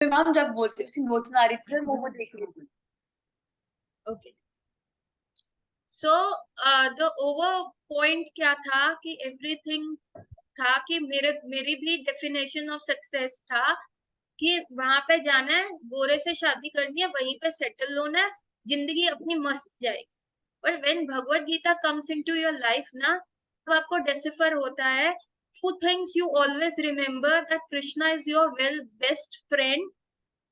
Ma'am जब बोलते उसी नोट्स आ रही थी वो देख रही थी। Okay, so the over point क्या था कि एवरीथिंग था कि मेरी भी डेफिनेशन ऑफ सक्सेस था कि वहां पे जाना है, गोरे से शादी करनी है, वहीं पे सेटल होना है, जिंदगी अपनी मस्त जाएगी। पर when Bhagavad Gita comes into your life ना, तो आपको डिसिफर होता है two things you always remember, that Krishna is your well best friend,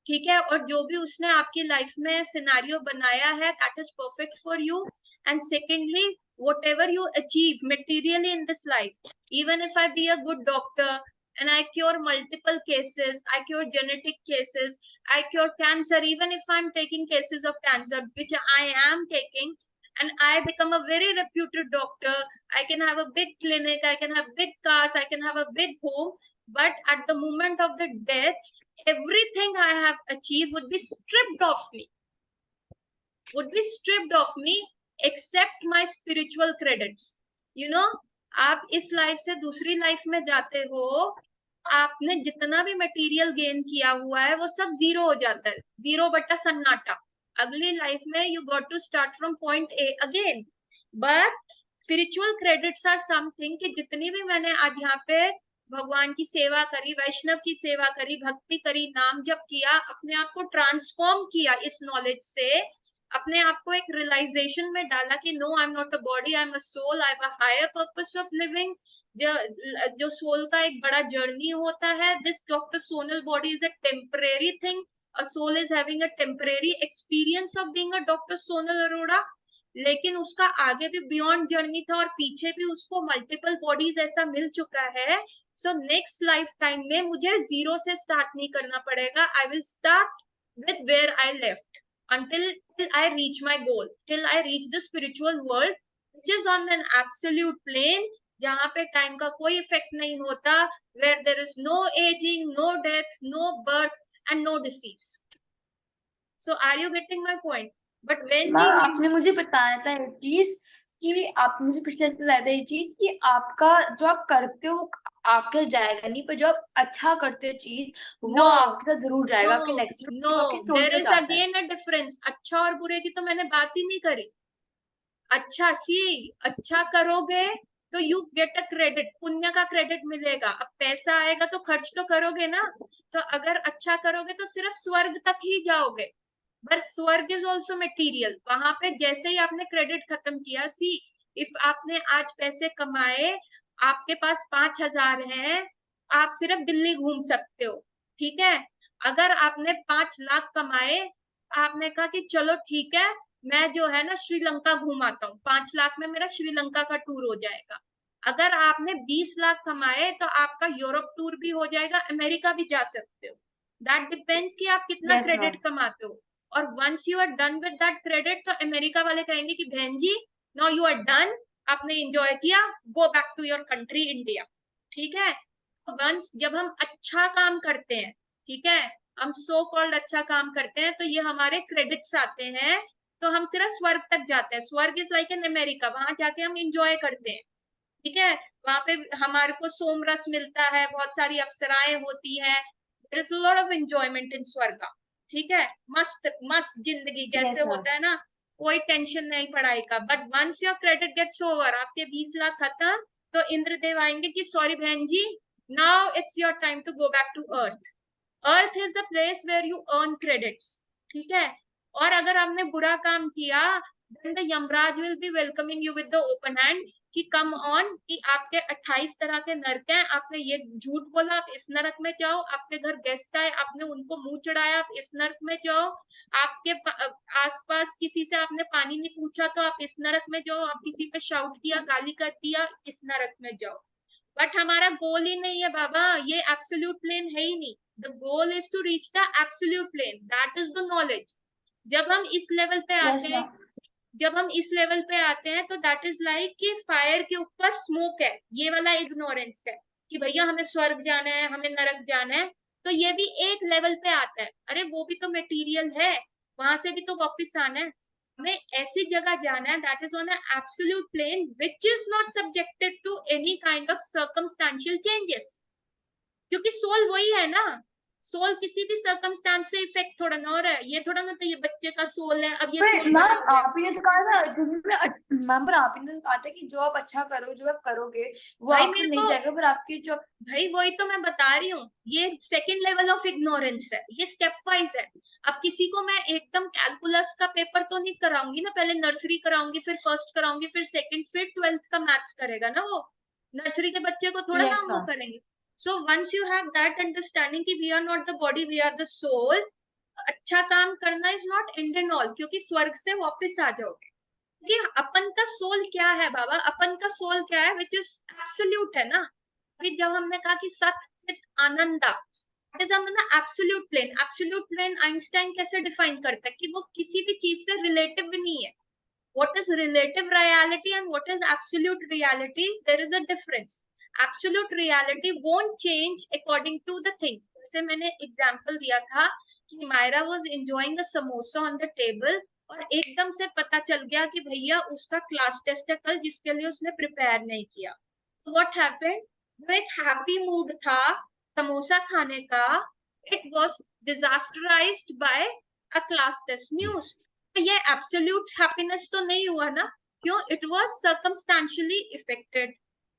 ठीक है, और जो भी उसने आपकी लाइफ में सिनेरियो बनाया है that is perfect for you. And secondly, whatever you achieve materially in this life, even if I be a good doctor and I cure multiple cases, I cure genetic cases, I cure cancer, even if I'm taking cases of cancer, which I am taking, and I become a very reputed doctor, I can have a big clinic, I can have big cars, I can have a big home, but at the moment of the death, everything I have achieved would be stripped of me, except my spiritual credits. You know, आप इस life से दूसरी life में जाते हो, आपने जितना भी मटेरियल गेन किया हुआ है वो सब जीरो हो जाता है, जीरो बटा सन्नाटा। अगली लाइफ में you got to start from point A again. But spiritual credits are something कि जितनी भी मैंने आज यहाँ पे भगवान की सेवा करी, वैष्णव की सेवा करी, भक्ति करी, नाम जप किया, अपने आप को ट्रांसफॉर्म किया इस नॉलेज से, अपने आप को एक रियलाइजेशन में डाला कि no, I am not a body, I am a soul, I have a higher purpose of living. जो सोल का एक बड़ा जर्नी होता है, this doctor Sonal body is a temporary thing, a soul is having a temporary experience of being a doctor Sonal Arora. लेकिन उसका आगे भी बियॉन्ड जर्नी था और पीछे भी उसको मल्टीपल बॉडीज ऐसा मिल चुका है। सो नेक्स्ट लाइफ टाइम में मुझे जीरो से स्टार्ट नहीं करना पड़ेगा, I will start with where I left until I reach my goal, till I reach the spiritual world, which is on an absolute plane, जहां पे टाइम का कोई इफेक्ट नहीं होता, where there is no aging, no death, no birth and no disease. So are you getting my point? But when we ma'am आपने मुझे बताया था ये चीज कि आप मुझे पिछले हफ्ते बताया था ये चीज कि आपका जो आप करते हो वो आपके जाएगा नहीं, पर जो आप अच्छा करते हो चीज वो no आपके साथ जरूर no जाएगा, आपके नेक्स्ट no, जो आपकी सोल there के is साथ है। again a difference। अच्छा और बुरे की तो मैंने बात ही नहीं करी। अच्छा सी, अच्छा करोगे तो यू गेट अ क्रेडिट, पुण्य का क्रेडिट मिलेगा। अब पैसा आएगा तो खर्च तो करोगे ना, तो अगर अच्छा करोगे तो सिर्फ स्वर्ग तक ही जाओगे। पर स्वर्ग इज ऑल्सो मटीरियल, वहां पे जैसे ही आपने क्रेडिट खत्म किया, सी इफ आपने आज पैसे कमाए, आपके पास 5,000 है, आप सिर्फ दिल्ली घूम सकते हो, ठीक है। अगर आपने 5 लाख कमाए, आपने कहा कि चलो ठीक है, मैं जो है ना श्रीलंका घूम आता हूँ, 5 लाख में मेरा श्रीलंका का टूर हो जाएगा। अगर आपने 20 लाख कमाए तो आपका यूरोप टूर भी हो जाएगा, अमेरिका भी जा सकते हो। दैट डिपेंड्स कि आप कितना यस मैम। क्रेडिट कमाते हो। और once you are done with that credit, तो अमेरिका वाले कहेंगे कि बहन जी, नाउ यू आर डन, आपने एंजॉय किया, go back to your country India, ठीक है। वंस जब हम अच्छा काम करते हैं, ठीक है, हम सो कॉल्ड अच्छा काम करते हैं, तो ये हमारे क्रेडिट्स आते हैं, तो हम सिर्फ स्वर्ग तक जाते हैं। स्वर्ग इज लाइक एन अमेरिका, वहां जाके हम इंजॉय करते हैं, ठीक है। वहां पे हमारे को सोमरस मिलता है, बहुत सारी अप्सराएं होती हैं, there is a lot of enjoyment in स्वर्ग, ठीक है। मस्त मस्त जिंदगी जैसे यस मैम। होता है ना, कोई टेंशन नहीं पढ़ाई का। But once your credit gets over, आपके 20 लाख खत्म, तो इंद्रदेव आएंगे कि सॉरी बहन जी, now it's your time to go back to earth. Earth is the place where you earn credits, ठीक है। और अगर आपने बुरा काम किया, then the Yamraj will be welcoming you with the open hand कि कम ऑन, कि आपके 28 तरह के नरक हैं, आपने ये झूठ बोला, आप इस नरक में जाओ, आपके घर गेस्ट आए, आपने उनको मुंह चढ़ाया, आप इस नरक में जाओ, आपके आसपास किसी से आपने पानी नहीं पूछा तो आप इस नरक में जाओ, आप किसी पे शाउट किया, गाली कर दिया, इस नरक में जाओ। बट हमारा गोल ही नहीं है बाबा, ये एब्सोल्यूट प्लेन है ही नहीं। The goal is to reach the absolute plane, that is the knowledge. जब हम इस लेवल पे यस आते हैं, मैम। जब हम इस लेवल पे आते हैं, तो दैट इज लाइक कि फायर के ऊपर स्मोक है, ये वाला इग्नोरेंस है कि भैया हमें स्वर्ग जाना है, हमें नरक जाना है। तो ये भी एक लेवल पे आता है, अरे वो भी तो मटेरियल है, वहां से भी तो वापस आना है। हमें ऐसी जगह जाना है that is on absolute plane which is not subjected to any kind of circumstantial changes, क्योंकि सोल वही है ना। सोल किसी भी सर्कमस्टांस से इफेक्ट थोड़ा ना हो रहा है। ये थोड़ा ना था ये बच्चे का सोल है, अब ये पर सोल बड़ा मैम हो गया। आप ही ने तो कहा था मैम, पर आप ही ने तो कहा था कि जो आप अच्छा करो, जो आप करोगे वो भाई आपसे मेरे नहीं को, जाएगा, पर आपकी जो भाई वही तो मैं बता रही हूँ, ये सेकंड लेवल ऑफ इग्नोरेंस है, ये स्टेप वाइज है। अब किसी को मैं एकदम कैलकुलस का पेपर तो नहीं कराऊंगी ना, पहले नर्सरी कराऊंगी, फिर फर्स्ट कराऊंगी, फिर सेकंड, फिर 12th का मैथ्स करेगा ना वो। नर्सरी के बच्चे को थोड़ा ना यस हम वो मैम। करेंगे। So once you have that understanding कि we are not the body, we are the soul, अच्छा काम करना is not end and all, क्योंकि स्वर्ग से वापस आ जाओगे। कि अपन का सोल क्या है बाबा, अपन का सोल क्या है, विच इज एब्सोल्यूट है ना। अभी जब हमने कहा कि सत चित आनंदा, इज हमने absolute plane, absolute plane Einstein कैसे डिफाइन करता है कि वो किसी भी चीज से रिलेटिव भी नहीं है। what is relative reality and what is absolute reality, there is a difference. Absolute reality won't change according to the thing. जैसे मैंने एग्जांपल दिया था कि Myra was enjoying a samosa on the table, और एकदम से पता चल गया कि भैया उसका क्लास टेस्ट है कल, जिसके लिए उसने प्रिपेयर नहीं किया। तो व्हाट हैपेंड, जो एक हैप्पी मूड था समोसा खाने का, it was disasterized by a class test news. ये एब्सोल्यूट हैप्पीनेस तो नहीं हुआ ना, क्यों, इट वाज सर्कमस्टेंशियली इफेक्टेड।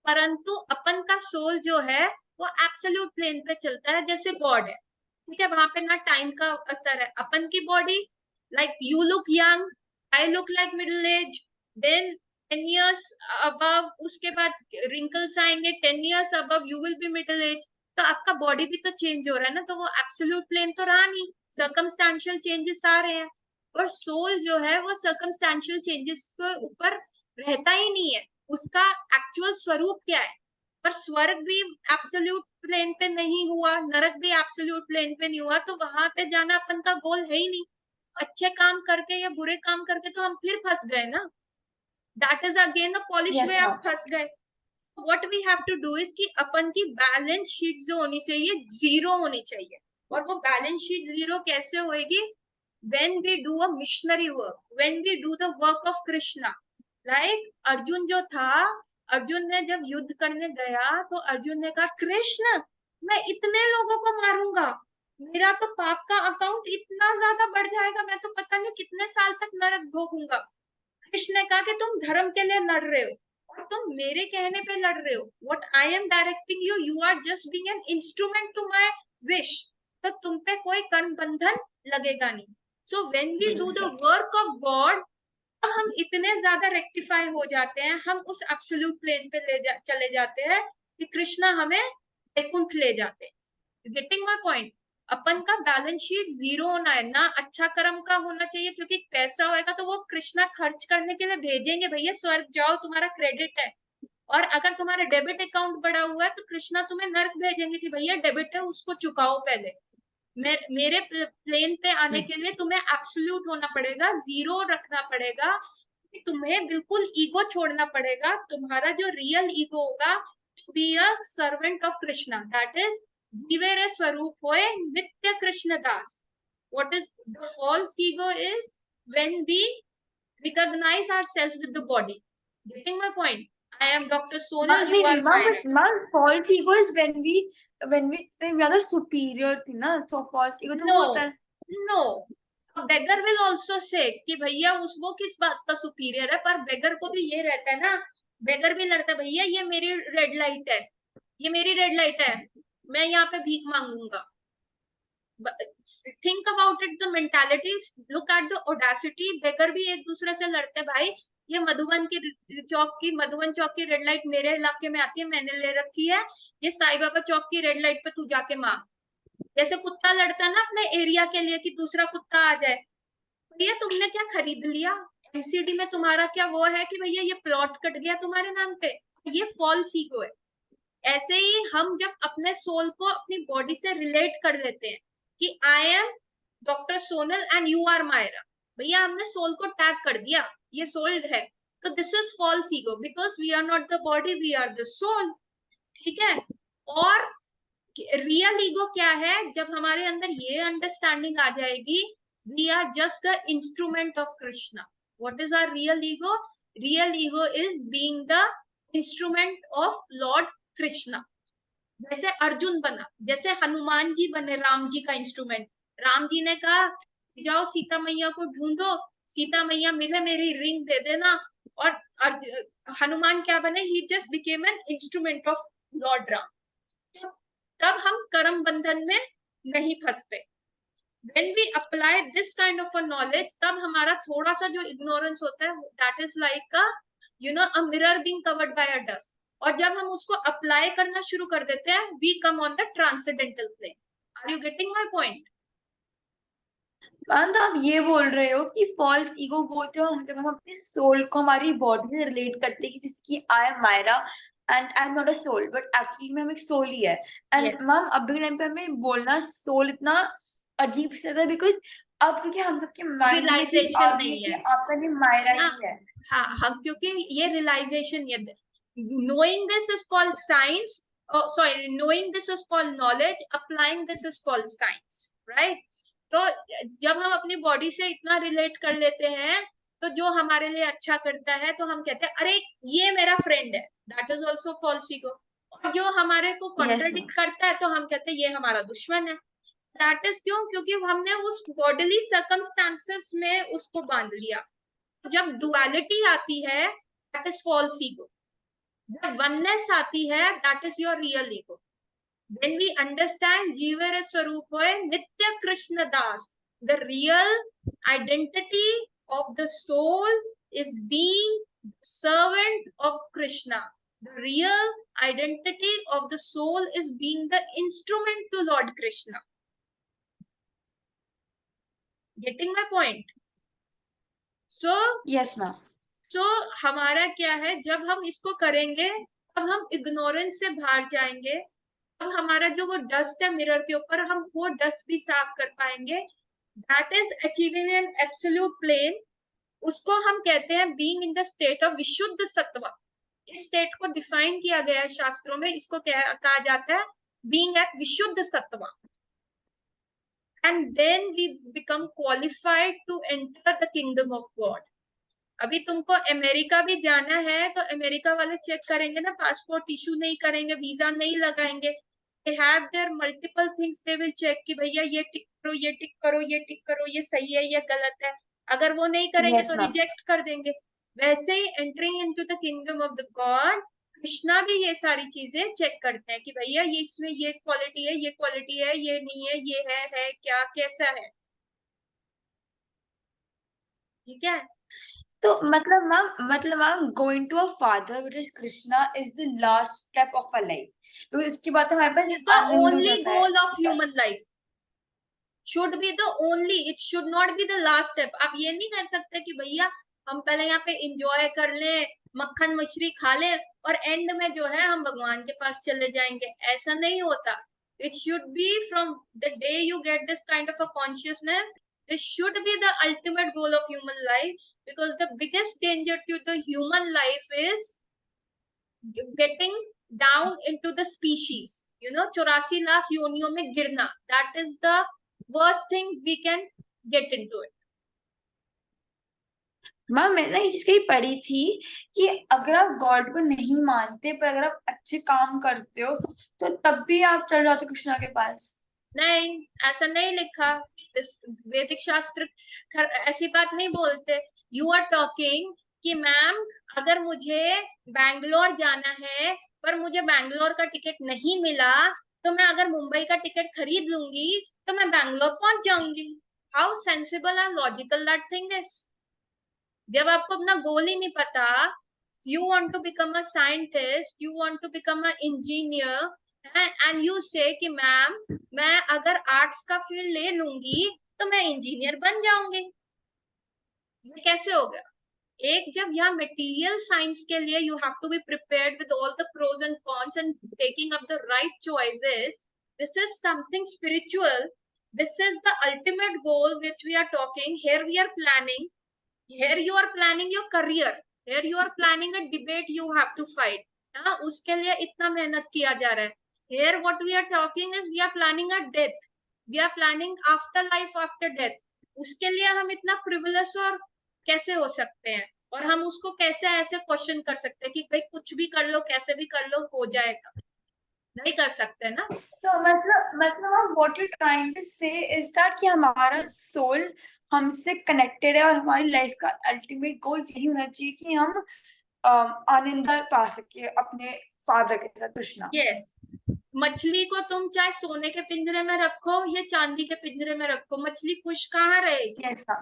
परंतु अपन का सोल जो है वो एब्सोल्यूट प्लेन पे चलता है, जैसे गॉड है, ठीक है, वहां पे ना टाइम का असर है। अपन की body, like you look young, I look like middle age, then 10 years above, उसके बाद रिंकल्स आएंगे, 10 years above you will be middle age. तो आपका बॉडी भी तो चेंज हो रहा है ना, तो वो एब्सोल्यूट प्लेन तो रहा नहीं, सर्कमस्टेंशियल चेंजेस आ रहे हैं। और सोल जो है वो सर्कमस्टेंशियल चेंजेस के ऊपर रहता ही नहीं है, उसका एक्चुअल स्वरूप क्या है। पर स्वर्ग भी एब्सोल्यूट प्लेन पे नहीं हुआ, नरक भी एब्सोल्यूट प्लेन पे नहीं हुआ, तो वहां पे जाना अपन का गोल है ही नहीं। अच्छे काम करके या बुरे काम करके तो हम फिर फंस गए ना, that is again a polish way, yes आप मैम। फंस गए। What we have to do is कि अपन की बैलेंस शीट जो होनी चाहिए जीरो होनी चाहिए। और वो बैलेंस शीट जीरो कैसे होएगी, when we do a missionary work, when we do the work of Krishna, like Arjun जो था, अर्जुन ने जब युद्ध करने गया तो अर्जुन ने कहा कृष्ण मैं इतने लोगों को मारूंगा, मेरा तो पाप का अकाउंट इतना ज्यादा बढ़ जाएगा, मैं तो पता नहीं कितने साल तक नरक भोगूंगा। कृष्ण ने कहा कि तुम धर्म के लिए लड़ रहे हो और तुम मेरे कहने पे लड़ रहे हो, what I am directing you, you are just being an instrument to my wish, तो तुम पे कोई कर्म बंधन लगेगा नहीं। So when we do the work of God, अब हम इतने ज्यादा रेक्टिफाई हो जाते हैं, हम उस एब्सोल्यूट प्लेन पे चले जाते हैं कि कृष्णा हमें वैकुंठ ले जाते हैं। गेटिंग माय पॉइंट, अपन का बैलेंस शीट जीरो होना है ना, अच्छा कर्म का होना चाहिए, क्योंकि पैसा होएगा तो वो कृष्णा खर्च करने के लिए भेजेंगे, भैया स्वर्ग जाओ तुम्हारा क्रेडिट है। और अगर तुम्हारा डेबिट अकाउंट बढ़ा हुआ है तो कृष्णा तुम्हें नर्क भेजेंगे कि भैया डेबिट है उसको चुकाओ पहले। मेरे प्लेन पे आने के लिए तुम्हें एब्सोल्यूट होना पड़ेगा, जीरो रखना पड़ेगा, तुम्हें बिल्कुल ईगो छोड़ना पड़ेगा। तुम्हारा जो रियल ईगो होगा, be a servant of Krishna, that is जीवेरे स्वरूप होए नित्य कृष्ण दास। What is the false ego is when we recognize ourselves with the body. Getting my point? I am Dr. Sonal, you नहीं are नहीं ma'am, Myra. Ma'am false ego is when we think we are the superior थी ना, so false ego तो वो होता No, है। no. Beggar will also say कि भैया उस वो किस बात का सुपीरियर है, पर बेगर को भी ये रहता है ना, बेगर भी लड़ता है भैया ये मेरी रेड लाइट है, ये मेरी रेड लाइट है, मैं यहाँ पे भीख मांगूंगा। Think about it, the mentality, look at the audacity, beggar भी एक दूसरे से लड़ते भाई, ये मधुबन चौक की रेड लाइट मेरे इलाके में आती है, मैंने ले रखी है, ये साई बाबा चौक की रेड लाइट पे तू जाके मांग। जैसे कुत्ता लड़ता है ना अपने एरिया के लिए कि दूसरा कुत्ता आ जाए, भैया तुमने क्या खरीद लिया, एमसीडी में तुम्हारा क्या वो है कि भैया ये प्लॉट कट गया तुम्हारे नाम पे, ये फॉल्स ईगो है। ऐसे ही हम जब अपने सोल को अपनी बॉडी से रिलेट कर लेते हैं कि I am doctor Sonal and you are Myra, भैया हमने सोल को टैग कर दिया, ये सोल है, तो this is false ego, because we are not the body, we are the soul. ठीक है। और रियल ईगो क्या है, जब हमारे अंदर ये अंडरस्टैंडिंग आ जाएगी, we are just the instrument of Krishna. What is our real ego, real ego is being the instrument of Lord Krishna. जैसे अर्जुन बना, जैसे हनुमान जी बने राम जी का इंस्ट्रूमेंट। राम जी ने कहा जाओ सीता मैया को ढूंढो, सीता मैया मिले मेरी रिंग दे देना। और हनुमान क्या बने, he just became an instrument of lord Ram. तो तब हम कर्म बंधन में नहीं फंसते। when we apply this kind of a knowledge, तब हमारा थोड़ा सा जो ignorance होता है, that is like a mirror being covered by a dust। और जब हम उसको अप्लाई करना शुरू कर देते हैं, we come on the transcendental plane। are you getting my point? Ma'am तो आप ये बोल रहे हो कि फॉल्स ईगो बोलते हो हम जब हम अपने सोल को हमारी बॉडी से रिलेट करते हैं कि जिसकी I am Myra and I am not a soul, but actually में हम एक सोल ही है। एंड yes मैम अभी के टाइम पे हमें बोलना सोल इतना अजीब से लगता है, बिकॉज अब क्योंकि हम सबके माइंड में ये चीज आ realization गई है नहीं कि है आपका भी मायरा ना। ही है। हाँ हाँ, क्योंकि ये रियलाइजेशन, ये knowing this is called science, oh sorry, knowing this is called knowledge, applying this is called science, right? तो जब हम अपनी बॉडी से इतना रिलेट कर लेते हैं, तो जो हमारे लिए अच्छा करता है तो हम कहते हैं अरे ये मेरा फ्रेंड है, that is also false ego. और जो हमारे को यस कॉन्ट्रडिक्ट करता है तो हम कहते हैं ये हमारा दुश्मन है। दैट इज क्यों, क्योंकि हमने उस बॉडीली सर्कमस्टांसेस में उसको बांध लिया। जब डुअलिटी आती है, दैट इज फॉल्स ईगो। जब वननेस आती है, that is your real ego. when we understand जीवेर स्वरूप होय नित्य कृष्ण दास, the real identity of the soul is being the servant of Krishna, the real identity of the soul is being the instrument to Lord Krishna। getting my point? so yes ma'am. तो हमारा क्या है, जब हम इसको करेंगे तब हम इग्नोरेंस से बाहर जाएंगे। अब हमारा जो वो डस्ट है मिरर के ऊपर, हम वो डस्ट भी साफ कर पाएंगे। That is achieving an absolute plane. उसको हम कहते हैं being in the state of विशुद्ध सत्व। इस स्टेट को डिफाइन किया गया है शास्त्रों में, इसको कहा जाता है बीइंग एट विशुद्ध सत्व। And then we become qualified to enter the kingdom of God. अभी तुमको अमेरिका भी जाना है तो अमेरिका वाले चेक करेंगे ना, पासपोर्ट इशू नहीं करेंगे, वीजा नहीं लगाएंगे। they have their multiple things, they will check कि भैया ये टिक करो, ये टिक करो, ये टिक करो, ये सही है, ये गलत है। अगर वो नहीं करेंगे यस तो मैम। रिजेक्ट कर देंगे। वैसे ही entering into the kingdom of the god, Krishna भी ये सारी चीजें चेक करते हैं कि भैया ये इसमें ये क्वालिटी है, ये क्वालिटी है, ये नहीं है, ये है क्या, कैसा है। ठीक है। तो मतलब ma'am going to a father which is Krishna is the last step of a life, तो इसके बाद हमारे पास इज द आनंद हो ओनली जाता है। Goal of human life, should be the only, it should not be the last step। आप ये नहीं कर सकते कि भैया हम पहले यहाँ पे इंजॉय कर लें, मक्खन मछली खा लें और एंड में जो है हम भगवान के पास चले जाएंगे। ऐसा नहीं होता। it should be from the day you get this kind of a consciousness, this should be the ultimate goal of human life, because the biggest danger to the human life is getting down into the species, 84 lakh योनियों में गिरना। that is the worst thing we can get into it। Ma'am मैंने ना ये चीज कहीं पढ़ी थी कि अगर आप गॉड को नहीं मानते पर अगर आप अच्छे काम करते हो तो तब भी आप चल जाते हो कृष्णा के पास। नहीं, ऐसा नहीं लिखा। इस वैदिक शास्त्र ऐसी बात नहीं बोलते। यू आर टॉकिंग कि मैम अगर मुझे बैंगलोर जाना है पर मुझे बैंगलोर का टिकट नहीं मिला, तो मैं अगर मुंबई का टिकट खरीद लूंगी तो मैं बैंगलोर पहुंच जाऊंगी। How sensible and logical that thing is. जब आपको अपना गोल ही नहीं पता, you want to become a scientist, you want to become an engineer, and you say कि मैम मैं अगर आर्ट्स का फील्ड ले लूंगी तो मैं इंजीनियर बन जाऊंगी। ये कैसे होगा? एक जब यहाँ मटेरियल साइंस के लिए you have to be prepared with all the pros and cons and taking up the right choices। this is something spiritual, this is the ultimate goal which we are talking here। we are planning, here you are planning your career, here you are planning a debate you have to fight। हाँ, उसके लिए इतना मेहनत किया जा रहा है। here what we are talking is we are planning a death, we are planning after life after death। उसके लिए हम इतना फ्रिवलस और कैसे हो सकते हैं, और हम उसको कैसे ऐसे क्वेश्चन कर सकते हैं कि भाई कुछ भी कर लो, कैसे भी कर लो, हो जाएगा। नहीं कर सकते ना। तो मतलब व्हाट यू ट्राइंग टू से इज दैट कि हमारा सोल हमसे कनेक्टेड है और हमारी लाइफ का अल्टीमेट गोल यही होना चाहिए कि हम आनंद पा सके अपने फादर के साथ, कृष्णा। यस, मछली को तुम चाहे सोने के पिंजरे में रखो या चांदी के पिंजरे में रखो, मछली खुश कहाँ रहेगी? यस हाँ।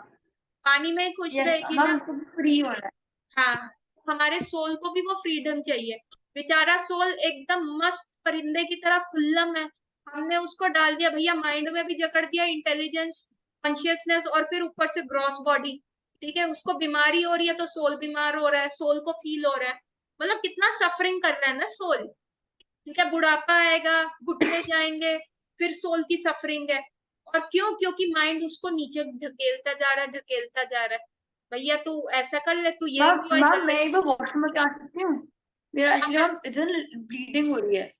पानी में ही खुश यस रहेगी हम ना। उसको फ्री होना है। हाँ, हमारे सोल को भी वो फ्रीडम चाहिए। बेचारा सोल एकदम मस्त परिंदे की तरह खुल्लम है, हमने उसको डाल दिया भैया, माइंड में भी जकड़ दिया इंटेलिजेंस, कॉन्शियसनेस, और फिर ऊपर से ग्रॉस बॉडी। ठीक है, उसको बीमारी हो रही है तो सोल बीमार हो रहा है, सोल को फील हो रहा है, मतलब कितना सफरिंग कर रहा है ना सोल। ठीक है, बुढ़ापा आएगा, घुटने जाएंगे, फिर सोल की सफरिंग है। और क्यों? क्योंकि माइंड उसको नीचे ढकेलता जा रहा है, ढकेलता जा रहा है। भैया तू ऐसा कर ले, तू ये मैम एंजॉय कर मैम ले। मैं एक बार वॉशरूम में आ सकती हूँ? मेरा हाँ, एक्चुअली मैम इधर ब्लीडिंग हो रही है।